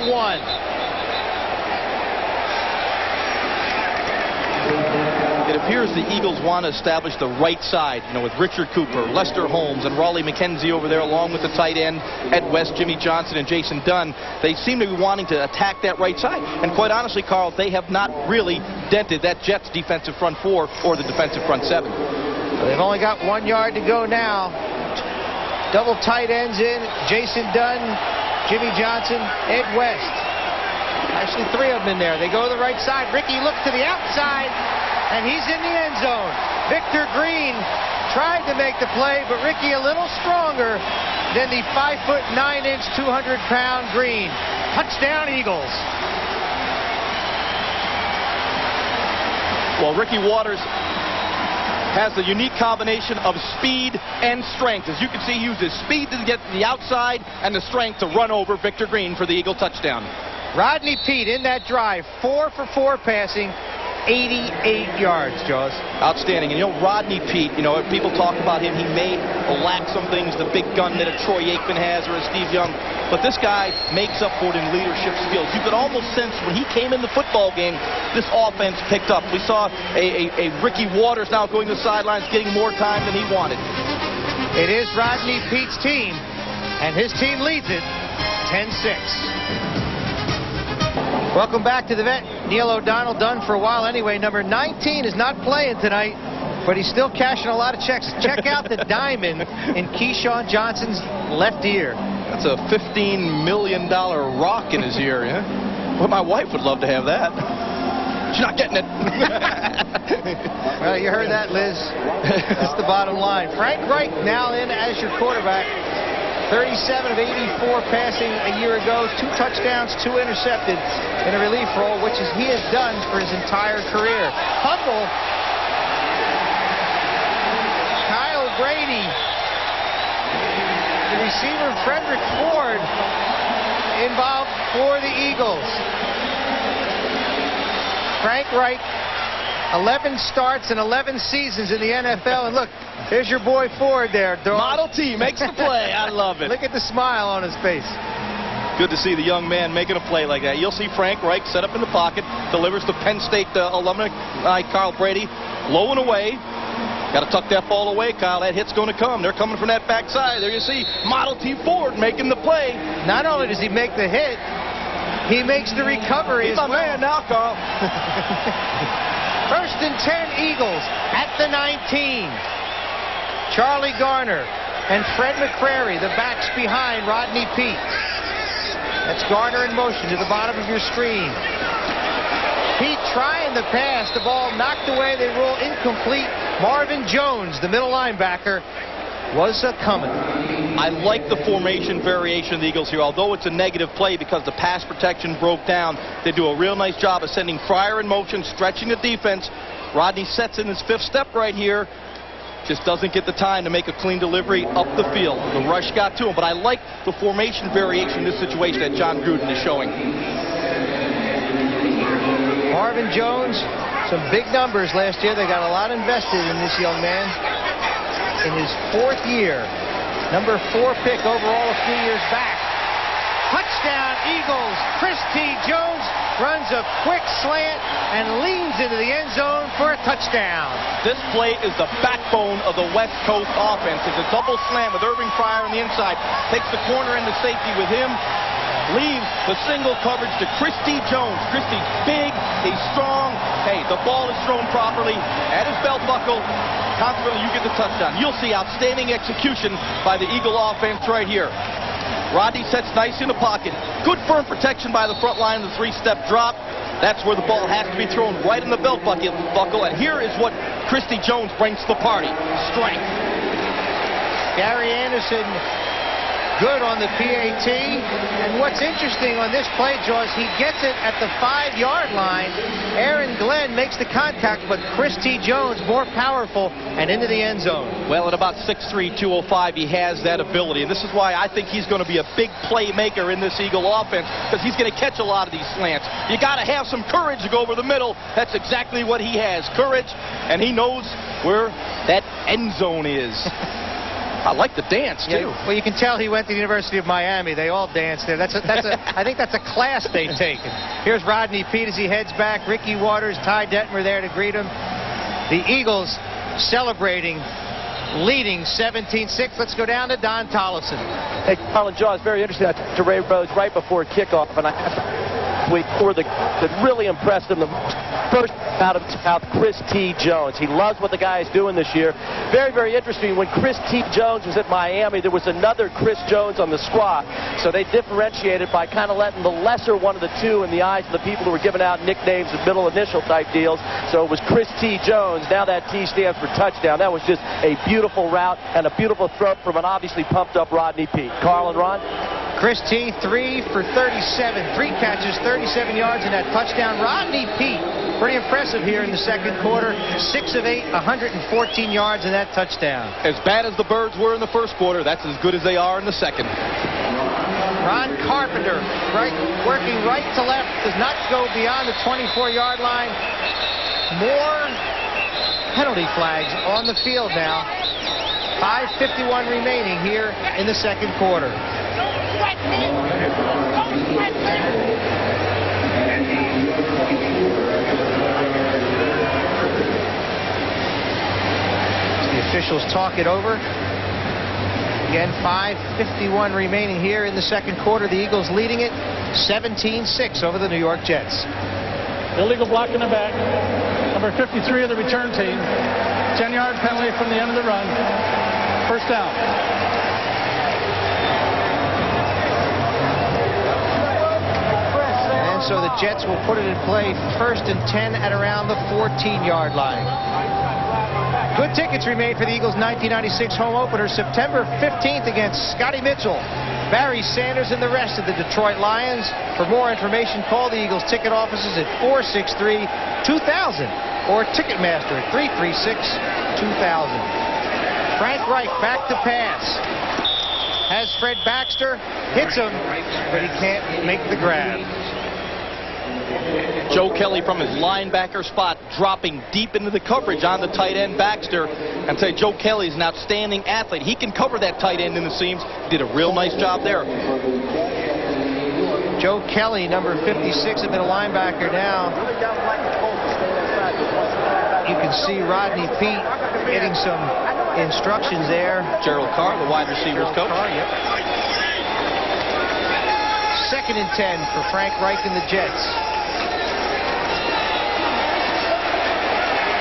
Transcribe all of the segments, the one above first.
1. It appears the Eagles want to establish the right side, with Richard Cooper, Lester Holmes, and Raleigh McKenzie over there, along with the tight end, Ed West, Jimmy Johnson, and Jason Dunn. They seem to be wanting to attack that right side. And quite honestly, Carl, they have not really dented that Jets defensive front 4 or the defensive front 7. So they've only got 1 yard to go now. Double tight ends in, Jason Dunn, Jimmy Johnson, Ed West. Actually, 3 of them in there. They go to the right side. Ricky looks to the outside, and he's in the end zone. Victor Green tried to make the play, but Ricky a little stronger than the 5'9", 200-pound Green. Touchdown, Eagles. Well, Ricky Waters has the unique combination of speed and strength. As you can see, he uses speed to get to the outside and the strength to run over Victor Green for the Eagle touchdown. Rodney Peete in that drive, 4 for 4 passing, 88 yards, Jaws. Outstanding. And Rodney Peete, people talk about him. He may lack some things, the big gun that a Troy Aikman has or a Steve Young. But this guy makes up for it in leadership skills. You could almost sense when he came in the football game, this offense picked up. We saw a Ricky Waters now going to the sidelines, getting more time than he wanted. It is Rodney Peete's team, and his team leads it 10-6. Welcome back to the vet. Neil O'Donnell, done for a while anyway. Number 19 is not playing tonight, but he's still cashing a lot of checks. Check out the diamond in Keyshawn Johnson's left ear. That's a $15 million rock in his ear. Yeah? Well, my wife would love to have that. She's not getting it. Well, you heard that, Liz. That's the bottom line. Frank Reich now in as your quarterback. 37 of 84 passing a year ago, 2 touchdowns, 2 intercepted in a relief role, which is he has done for his entire career. Fumble. Kyle Brady. The receiver, Frederick Ford, involved for the Eagles. Frank Reich, 11 starts and 11 seasons in the NFL, and look, there's your boy Ford there. Model T makes the play. I love it. Look at the smile on his face. Good to see the young man making a play like that. You'll see Frank Reich set up in the pocket, delivers to Penn State alumni Kyle Brady, low and away. Got to tuck that ball away, Kyle. That hit's going to come. They're coming from that backside. There you see Model T Ford making the play. Not only does he make the hit, he makes the recovery. He's my man now, Carl. First and 10 Eagles at the 19. Charlie Garner and Fred McCrary, the backs behind Rodney Peete. That's Garner in motion to the bottom of your screen. Peete trying the pass. The ball knocked away. They rule incomplete. Marvin Jones, the middle linebacker, was coming. I like the formation variation of the Eagles here. Although it's a negative play because the pass protection broke down, they do a real nice job of sending Fryer in motion, stretching the defense. Rodney sets in his 5th step right here. Just doesn't get the time to make a clean delivery up the field. The rush got to him, but I like the formation variation in this situation that John Gruden is showing. Marvin Jones, some big numbers last year. They got a lot invested in this young man. In his 4th year, number 4 pick overall a few years back. Touchdown, Eagles. Chris T. Jones runs a quick slant and leans into the end zone for a touchdown. This play is the backbone of the West Coast offense. It's a double slam with Irving Fryer on the inside. Takes the corner into safety with him. Leaves the single coverage to Christy Jones. Christy's big, he's strong. Hey, the ball is thrown properly at his belt buckle. Consequently, you get the touchdown. You'll see outstanding execution by the Eagle offense right here. Rodney sets nice in the pocket. Good firm protection by the front line of the 3-step drop. That's where the ball has to be thrown, right in the belt buckle. And here is what Christy Jones brings to the party. Strength. Gary Anderson, good on the PAT. And what's interesting on this play, Jaws, he gets it at the 5-yard line. Aaron Glenn makes the contact, but Chris T. Jones more powerful and into the end zone. Well, at about 6'3", 205, he has that ability. And this is why I think he's going to be a big playmaker in this Eagle offense, because he's going to catch a lot of these slants. You got to have some courage to go over the middle. That's exactly what he has, courage, and he knows where that end zone is. I like the dance, too. Yeah, well, you can tell he went to the University of Miami. They all dance there. I think that's a class they take. Here's Rodney Peete as he heads back. Ricky Waters, Ty Detmer there to greet him. The Eagles celebrating, leading 17-6. Let's go down to Don Tollefson. Hey, Carlin, Jaw, it's very interesting. I talked to Ray Rhodes right before kickoff, and I asked him that really impressed him the first out of South, Chris T. Jones. He loves what the guy is doing this year. Very, very interesting. When Chris T. Jones was at Miami, there was another Chris Jones on the squad. So they differentiated by kind of letting the lesser one of the two in the eyes of the people who were giving out nicknames and middle initial type deals. So it was Chris T. Jones. Now that T stands for touchdown. That was just a beautiful route and a beautiful throw from an obviously pumped up Rodney Peete. Carl and Ron? Chris T, 3 for 37. 3 catches, 37 yards in that touchdown. Rodney Peete, pretty impressive here in the second quarter. 6 of 8, 114 yards in that touchdown. As bad as the Birds were in the first quarter, that's as good as they are in the second. Ron Carpenter, working right to left, does not go beyond the 24-yard line. More penalty flags on the field now. 5:51 remaining here in the second quarter. The officials talk it over. Again, 5:51 remaining here in the second quarter. The Eagles leading it 17-6 over the New York Jets. Illegal block in the back. Number 53 of the return team. 10-yard penalty from the end of the run. First down. And so the Jets will put it in play 1st and 10 at around the 14-yard line. Good tickets remain for the Eagles' 1996 home opener, September 15th against Scotty Mitchell, Barry Sanders, and the rest of the Detroit Lions. For more information, call the Eagles ticket offices at 463-2000 or Ticketmaster at 336-2000. Frank Reich back to pass. Has Fred Baxter, hits him, but he can't make the grab. Joe Kelly from his linebacker spot dropping deep into the coverage on the tight end Baxter. And say Joe Kelly's an outstanding athlete. He can cover that tight end in the seams. Did a real nice job there. Joe Kelly, number 56, has been a linebacker now. You can see Rodney Peete getting some instructions there. Gerald Carr, the wide receivers coach. Carr, yep. 2nd and 10 for Frank Reich and the Jets.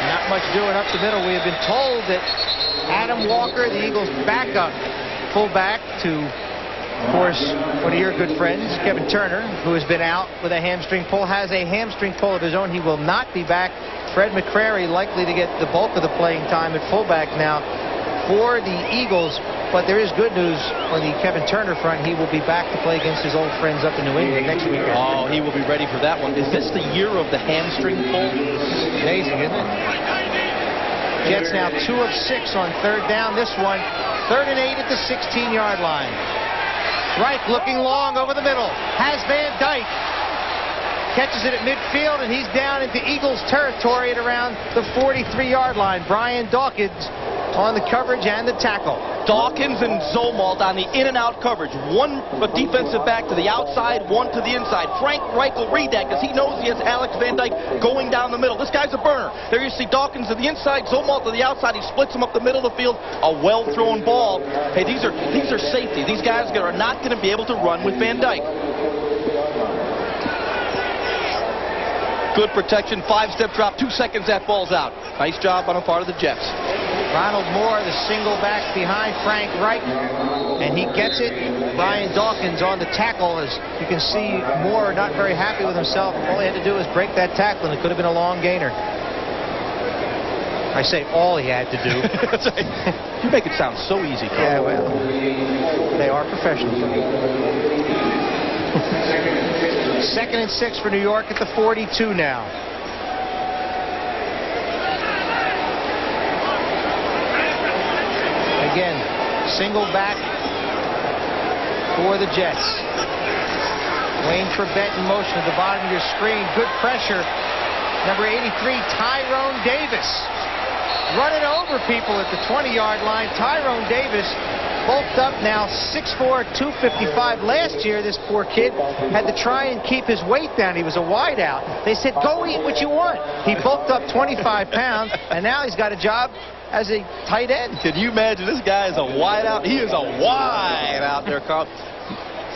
Not much doing up the middle. We have been told that Adam Walker, the Eagles' backup fullback, to, of course, one of your good friends, Kevin Turner, who has been out with a hamstring pull, has a hamstring pull of his own. He will not be back. Fred McCrary likely to get the bulk of the playing time at fullback now for the Eagles. But there is good news on the Kevin Turner front. He will be back to play against his old friends up in New England next week. Oh, he will be ready for that one. Is this the year of the hamstring pull? Amazing, isn't it? Jets now 2 of 6 on 3rd down. This one, 3rd and 8 at the 16-yard line. Reich looking long over the middle. Has Van Dyke. Catches it at midfield, and he's down into Eagles territory at around the 43-yard line. Brian Dawkins on the coverage and the tackle. Dawkins and Zomalt on the in-and-out coverage. One defensive back to the outside, one to the inside. Frank Reich will read that because he knows he has Alex Van Dyke going down the middle. This guy's a burner. There you see Dawkins to the inside, Zomalt to the outside. He splits them up the middle of the field. A well-thrown ball. Hey, these are safety. These guys are not going to be able to run with Van Dyke. Good protection, 5-step drop, 2 seconds, that ball's out. Nice job on the part of the Jets. Ronald Moore, the single back behind Frank Reich, and he gets it. Brian Dawkins on the tackle. As you can see, Moore not very happy with himself. All he had to do was break that tackle, and it could have been a long gainer. I say all he had to do. You make it sound so easy, Carl. Yeah, well, they are professionals. 2nd and 6 for New York at the 42 now. Again, single back for the Jets. Wayne Trebet in motion at the bottom of your screen. Good pressure. Number 83, Tyrone Davis. running over people at the 20-yard line. Tyrone Davis bulked up now, 6'4", 255. Last year, this poor kid had to try and keep his weight down. He was a wideout. They said, go eat what you want. He bulked up 25 pounds, and now he's got a job as a tight end. Can you imagine? This guy is a wideout. He is a wideout there, Carl.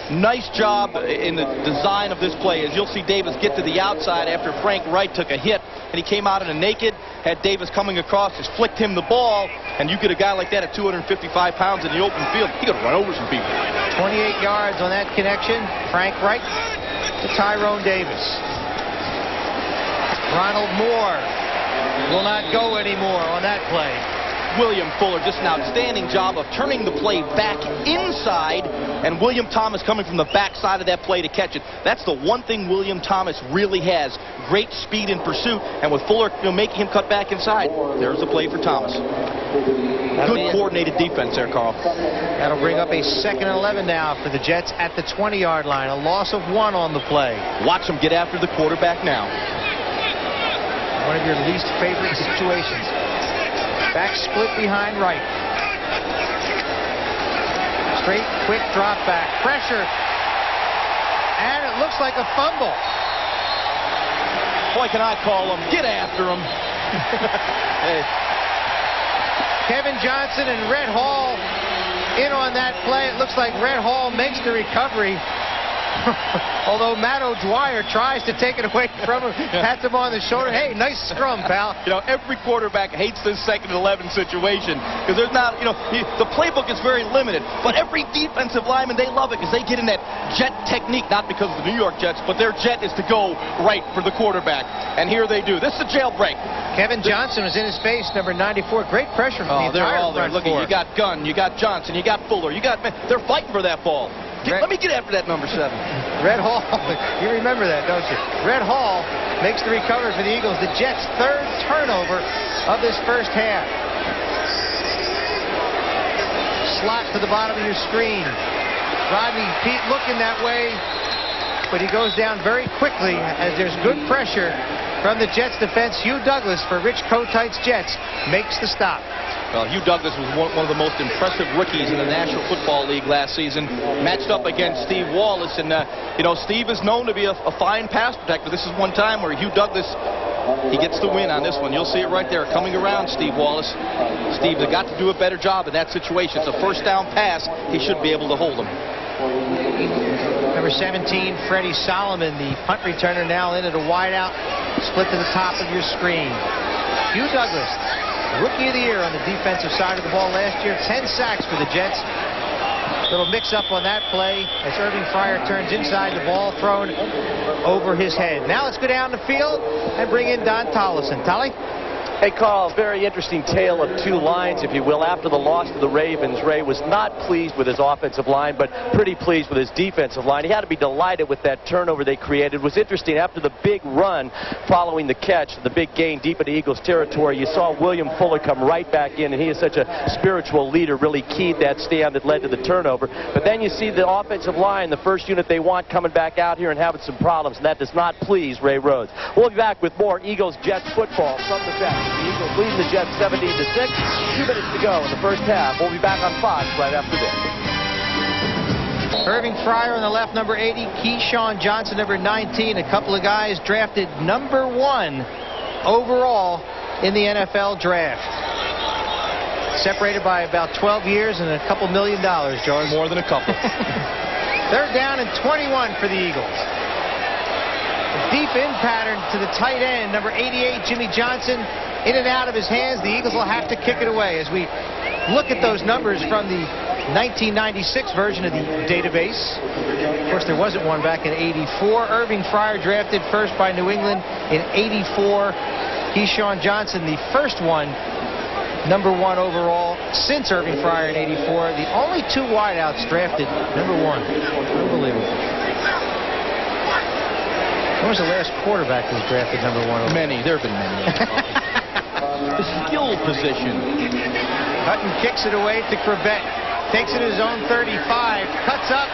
Nice job in the design of this play. As you'll see Davis get to the outside after Frank Wright took a hit, and he came out in a naked, had Davis coming across, just flicked him the ball, and you get a guy like that at 255 pounds in the open field, he could run over some people. 28 yards on that connection. Frank Wright to Tyrone Davis. Ronald Moore will not go anymore on that play. William Fuller, just an outstanding job of turning the play back inside, and William Thomas coming from the backside of that play to catch it. That's the one thing William Thomas really has, great speed in pursuit, and with Fuller making him cut back inside, there's the play for Thomas. Good coordinated defense there, Carl. That'll bring up a 2nd and 11 now for the Jets at the 20-yard line. A loss of 1 on the play. Watch them get after the quarterback now. One of your least favorite situations. Back split behind Wright. Straight, quick drop back. Pressure. And it looks like a fumble. Boy, can I call him. Get after him. Hey. Kevin Johnson and Red Hall in on that play. It looks like Red Hall makes the recovery. Although Matt O'Dwyer tries to take it away from him, pats him on the shoulder. Hey, nice scrum, pal. You know, every quarterback hates this 2nd and 11 situation because there's not, the playbook is very limited. But every defensive lineman, they love it because they get in that jet technique, not because of the New York Jets, but their jet is to go right for the quarterback. And here they do. This is a jailbreak. Kevin Johnson was in his face, number 94. Great pressure from the entire they're all there. front Look, four. you got Gunn, you got Johnson, you got Fuller, they're fighting for that ball. Let me get after that number 7. Red Hall, you remember that, don't you? Red Hall makes the recovery for the Eagles. The Jets' 3rd turnover of this first half. Slot to the bottom of your screen. Rodney Peete looking that way, but he goes down very quickly as there's good pressure from the Jets defense. Hugh Douglas for Rich Kotite's Jets makes the stop. Well, Hugh Douglas was one of the most impressive rookies in the National Football League last season, matched up against Steve Wallace. And, Steve is known to be a fine pass protector. This is one time where Hugh Douglas, he gets the win on this one. You'll see it right there coming around Steve Wallace. Steve's got to do a better job in that situation. It's a 1st down pass. He should be able to hold him. Number 17, Freddie Solomon, the punt returner, now into the wideout. Split to the top of your screen. Hugh Douglas, Rookie of the Year on the defensive side of the ball last year. 10 sacks for the Jets. Little mix-up on that play as Irving Fryer turns inside, the ball thrown over his head. Now let's go down the field and bring in Don Tollison. Tolly? Hey, Carl, very interesting tale of 2 lines, if you will. After the loss to the Ravens, Ray was not pleased with his offensive line, but pretty pleased with his defensive line. He had to be delighted with that turnover they created. It was interesting, after the big run following the catch, the big gain deep into Eagles territory, you saw William Fuller come right back in, and he is such a spiritual leader, really keyed that stand that led to the turnover. But then you see the offensive line, the first unit they want, coming back out here and having some problems, and that does not please Ray Rhodes. We'll be back with more Eagles-Jets football from the bench. The Eagles leading the Jets 17-6. 2 minutes to go in the first half. We'll be back on Fox right after this. Irving Fryer on the left, number 80. Keyshawn Johnson, number 19. A couple of guys drafted number 1 overall in the NFL draft. Separated by about 12 years and a couple $1 million, George. More than a couple. 3rd down and 21 for the Eagles. Deep in pattern to the tight end, number 88, Jimmy Johnson. In and out of his hands. The Eagles will have to kick it away. As we look at those numbers from the 1996 version of the database. Of course, there wasn't one back in '84. Irving Fryer drafted first by New England in '84. Keyshawn Johnson, the first one, number 1 overall since Irving Fryer in '84. The only 2 wideouts drafted number 1. Unbelievable. When was the last quarterback who was drafted number 1 overall? Many. There have been many. The skill position. Hutton kicks it away to Corbett. Takes it to his own 35. Cuts up.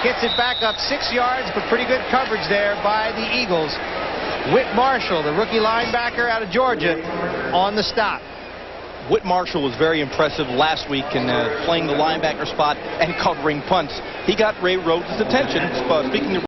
Gets it back up 6 yards, but pretty good coverage there by the Eagles. Whit Marshall, the rookie linebacker out of Georgia, on the stop. Whit Marshall was very impressive last week in playing the linebacker spot and covering punts. He got Ray Rhodes' attention. Speaking of